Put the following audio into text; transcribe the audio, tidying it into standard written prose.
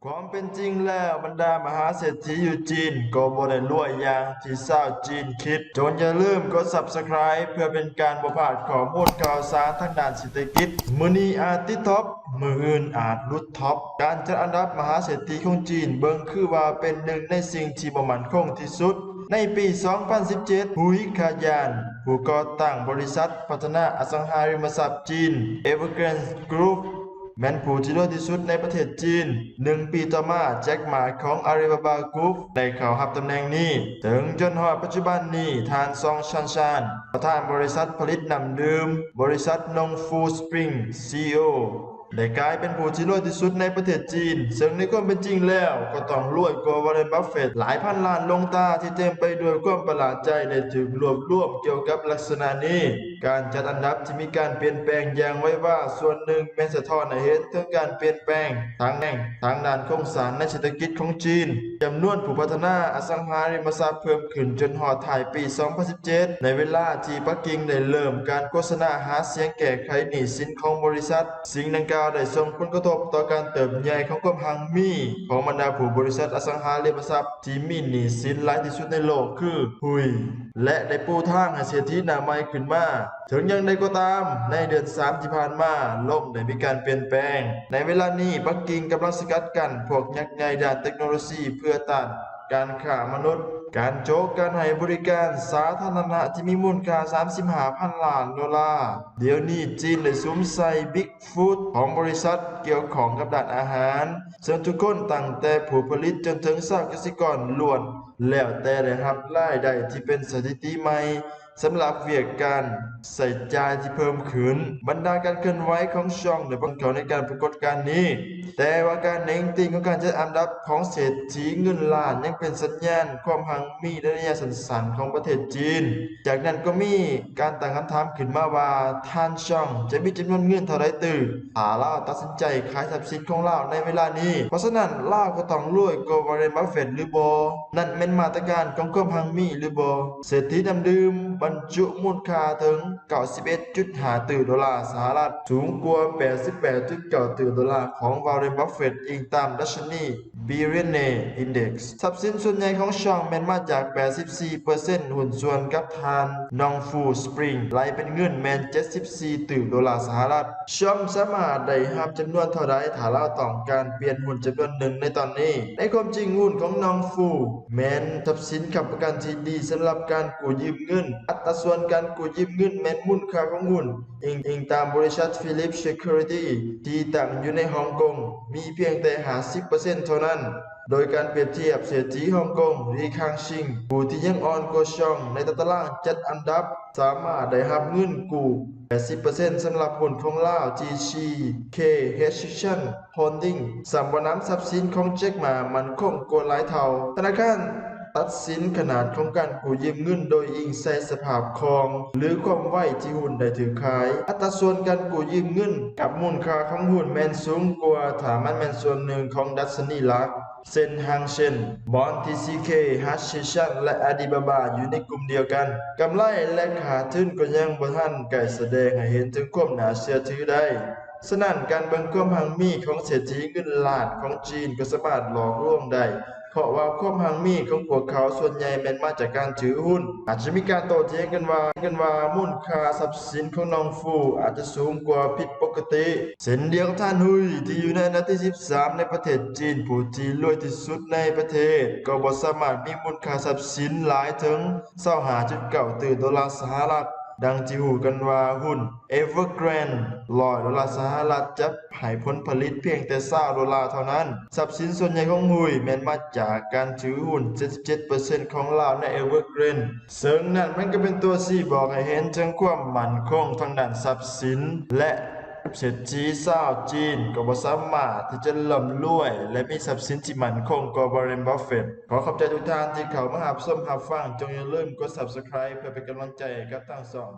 ความเป็นจริงแล้วบรรดามหาเศรษฐีอยู่จีนก็บ่ได้รวยอย่างที่ชาวจีนคิดจงอย่าลืมกด Subscribe เพื่อเป็นการบ่พลาดข้อมูลข่าวสารทางด้านเศรษฐกิจมื้อนี้อาจติดท็อปมื้ออื่นอาจหลุดท็อปการจัดอันดับมหาเศรษฐีของจีนเบิ่งคือว่าเป็นหนึ่งในสิ่งที่บ่มั่นคงที่สุดในปี 2017 หุยคายานผู้ก่อตั้งบริษัทพัฒนาอสังหาริมทรัพย์จีน Evergrande Groupแม่นผู้ที่รวยที่สุดในประเทศจีน1 ปีต่อมาแจ็คหมาของ Alibaba Group ได้เข้ารับตำแหน่งนี้ถึงจนฮอดปัจจุบันนี้ทานซองชันชานประธานบริษัทผลิตน้ำดื่มบริษัทนงฟูสปริง CEO ได้กลายเป็นผู้ที่รวยที่สุดในประเทศจีนซึ่งในความเป็นจริงแล้วก็ต้องรวยกว่าวอร์เรนบัฟเฟตต์หลายพันล้านลงตาที่เต็มไปด้วยความประหลาดใจได้ถูกรวบรวมเกี่ยวกับลักษณะนี้การจัดอันดับที่มีการเปลี่ยนแปลงอย่างไว้ว่าส่วนหนึ่งแม้สะท้อนให้เห็นถึงการเปลี่ยนแปลงทางด้านโครงสร้างในเศรษฐกิจของจีนจำนวนผู้พัฒนาอสังหาริมทรัพย์เพิ่มขึ้นจนฮอดท้ายปี 2017 ในเวลาที่ปักกิ่งได้เริ่มการโฆษณาหาเสียงแก้ไขหนี้สินของบริษัทสิ่งดังกล่าวได้ส่งผลกระทบต่อการเติบใหญ่ของความหังมีของบรรดาผู้บริษัทอสังหาริมทรัพย์ที่มีหนี้สินหลายที่สุดในโลกคือหุยและได้ปูทางให้เศรษฐีหน้าใหม่ขึ้นมาถึงอย่างใดก็ตามในเดือน3ที่ผ่านมาโลกได้มีการเปลี่ยนแปลงในเวลานี้ปักกิ่งกำลังสกัดกั้นพวกยักษ์ใหญ่ด้านเทคโนโลยีเพื่อต้านการฆ่ามนุษย์การโจกการให้บริการสาธารณะที่มีมูลค่า35,000 ล้านดอลลาร์เดี๋ยวนี้จีนได้ซุมใส่บิ๊กฟู้ดของบริษัทเกี่ยวข้องกับด้านอาหารซึ่งทุกคนตั้งแต่ผู้ผลิตจนถึงชาวเกษตรกรล้วนแล้วแต่ได้รับรายได้ที่เป็นสถิติใหม่สำหรับเวียกการใส่ใจที่เพิ่มขึ้นบรรดาการเคลื่อนไหวของช่องในบังเกิดในการปรากฏการณ์นี้แต่ว่าการเน่งติงของการจัดอันดับของเศรษฐีเงินล้านยังเป็นสัญญาณความหังมีในระยะสั้นๆของประเทศจีนจากนั้นก็มีการตั้งคำถามขึ้นมาว่าท่านช่องจะมีจำนวนเงินเท่าไรตื่นถ้าเราตัดสินใจขายทรัพย์สินของเราในเวลานี้เพราะฉะนั้นเราก็ต้องรวยกว่าวอร์เรนบัฟเฟตต์หรือบ่นั่นเป็นมาตรการของความหังมีหรือบ่เศรษฐีน้ำดื่มบรรจุมูลค่าถึง 91.5 ตื่นดอลลาร์สหรัฐสูงกว่า 88.9 ตื่นดอลลาร์ของวอร์เรนบัฟเฟตต์อิงตามดัชนีบิลเลียนเนร์อินเด็กซ์ทรัพย์สินส่วนใหญ่ของช่องแม่นมาจาก 84% หุ้นส่วนกับทานนองฟูสปริงไหลเป็นเงินแม่น 74 ตื่นดอลลาร์สหรัฐช่องสามารถได้รับจำนวนเท่าใดถ้าเราต้องการเปลี่ยนหุ้นจำนวนหนึ่งในตอนนี้ในความจริงหุ้นของนองฟูแม่นทรัพย์สินค้ำประกันที่ดีสำหรับการกู้ยืมเงินอัตราส่วนการกู้ยืมเงินแม่นมูลค่าของหุ้นอิงตามบริษัท Philips Securities ที่ตั้งอยู่ในฮ่องกงมีเพียงแต่ 50% เท่านั้นโดยการเปรียบเทียบเศรษฐีฮ่องกงลีคางชิงผู้ที่ยังอ่อนกว่าช่องในตารางจัดอันดับสามารถได้รับเงินกู้ 80% สำหรับหุ้นของลาว GCK Hutchison Holding สำหรับนำทรัพย์สินของแจ็คหมามันคงกว่าหลายเท่าธนาคารตัดสินขนาดของการกู้ยืมเงินโดยอิงใส่สภาพคล่องหรือความไวที่หุ้นได้ถือขายอัตราส่วนการกู้ยืมเงินกับมูลค่าของหุ้นแม่นสูงกว่าถ้ามันแม่นส่วนหนึ่งของดัชนีหลักเช่นหางเช่นบอนด์ TCK Hutchison และ Alibaba อยู่ในกลุ่มเดียวกันกำไรและขาดทุนก็ยังบ่ทันใกล้แสดงให้เห็นถึงความน่าเชื่อถือได้ฉะนั้นการเบิ่งความหังมีของเศรษฐีเงินล้านของจีนก็สามารถหลอกลวงได้เพราะว่าความหังมีของพวกเขาส่วนใหญ่แม่นมาจากการถือหุ้นอาจจะมีการโต้เถียงกันว่ามูลค่าทรัพย์สินของน้องฟูอาจจะสูงกว่าผิดปกติเช่นเดียวกับท่านหุยที่อยู่ในอันดับที่ 13 ในประเทศจีนผู้ที่รวยที่สุดในประเทศก็บ่สามารถมีมูลค่าทรัพย์สินหลายถึง 25.9 ตื่นดอลลาร์สหรัฐดังที่หูกันว่าหุ้น Evergrande 100 ดอลลาร์สหรัฐจะให้ผลผลิตเพียงแต่20ดอลลาร์เท่านั้นทรัพย์สินส่วนใหญ่ของหุยแม้นมาจากการถือหุ้น 77% ของลาวใน Evergrande ซึ่งนั่นมันก็เป็นตัวชี้บอกให้เห็นถึงความมั่นคงทางด้านทรัพย์สินและเศรษฐีชาวจีนก็บ่สามารถที่จะร่ำรวยและมีทรัพย์สินที่มั่นคงกว่าวอร์เรนบัฟเฟตต์ขอขอบใจทุกท่านที่เข้ามารับชมรับฟังจงอย่าลืมกด Subscribe เพื่อเป็นกำลังใจให้กับทางช่อง